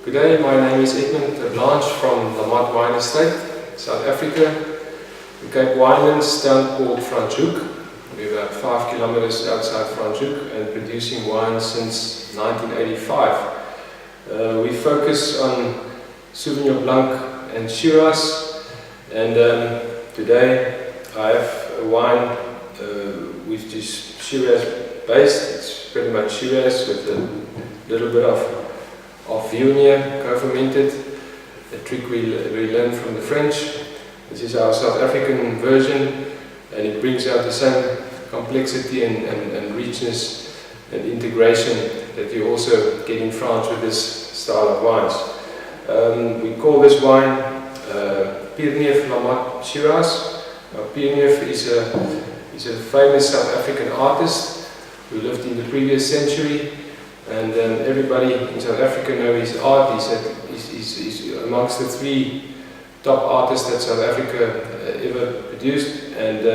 Good day, my name is Edmund Terblanche from La Motte Wine Estate, South Africa. The Cape Winelands town called Franschhoek. We're about 5 kilometers outside Franschhoek and producing wine since 1985. We focus on Sauvignon Blanc and Shiraz, and today I have a wine which is Shiraz based. It's pretty much Shiraz with a little bit of Viognier co-fermented, a trick we learned from the French. This is our South African version, and it brings out the same complexity and richness and integration that you also get in France with this style of wines. We call this wine Pierneef La Motte Shiraz. Pierneef is a famous South African artist who lived in the previous century, and everybody in South Africa knows his art. He's amongst the 3 top artists that South Africa ever produced, and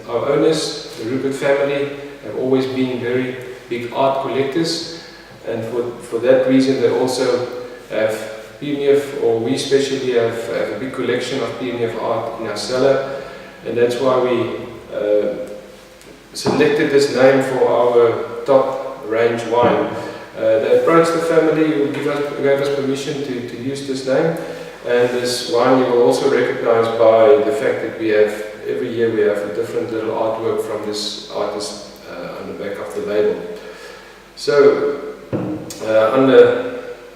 our owners, the Rupert family, have always been very big art collectors, and for that reason they also have Pierneef, or we especially have a big collection of Pierneef art in our cellar, and that's why we selected this name for our top range wine. They approached the family who gave us permission to use this name, and this wine you will also recognize by the fact that we have, every year we have a different little artwork from this artist on the back of the label. So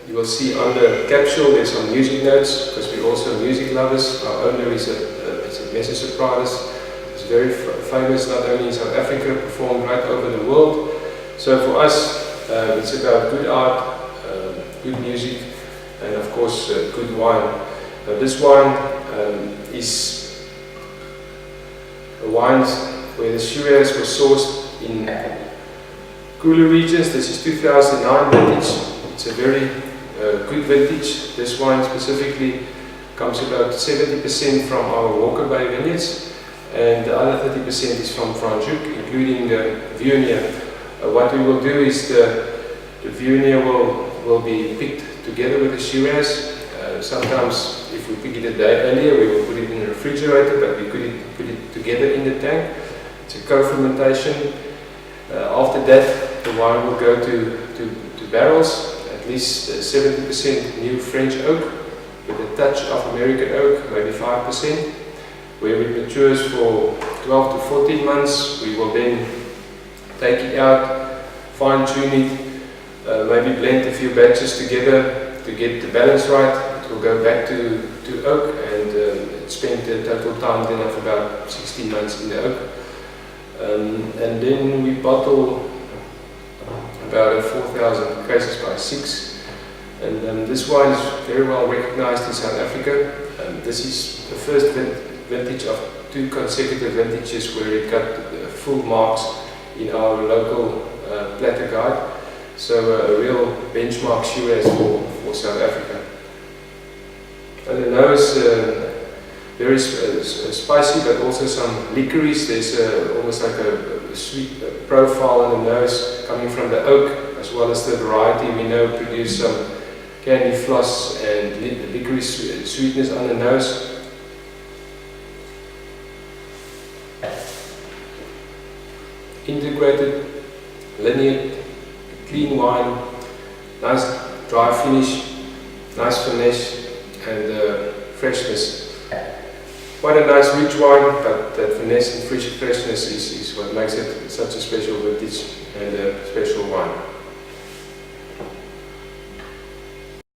you will see on the capsule there's some music notes, because we're also music lovers. Our owner is a mezzo sopranos. It's very famous not only in South Africa, performed right over the world. So for us, it's about good art, good music, and of course good wine. This wine is a wine where the Shiraz was sourced in cooler regions. This is 2009 vintage. It's a very good vintage. This wine specifically comes about 70% from our Walker Bay vineyards, and the other 30% is from Franschhoek, including the Viognier. What we will do is the Viognier will be picked together with the Shiraz. Sometimes if we pick it a day earlier, we will put it in the refrigerator, but we could put it together in the tank. It's a co-fermentation. After that, the wine will go to barrels, at least 70% new French oak, with a touch of American oak, maybe 5%. Where it matures for 12 to 14 months, we will then take it out, fine-tune it, maybe blend a few batches together to get the balance right. It will go back to oak, and spend a total time then of about 16 months in the oak. And then we bottle about 4,000 cases by 6. And this wine is very well recognized in South Africa. This is the first vintage of 2 consecutive vintages where it got full marks in our local platter guide. So a real benchmark Shiraz for South Africa. And the nose, very spicy, but also some licorice. There's almost like a sweet profile on the nose coming from the oak, as well as the variety we know produce some candy floss and licorice sweetness on the nose. Integrated, linear, clean wine, nice dry finish, nice finesse, and freshness. Quite a nice rich wine, but that finesse and freshness is what makes it such a special vintage and a special wine.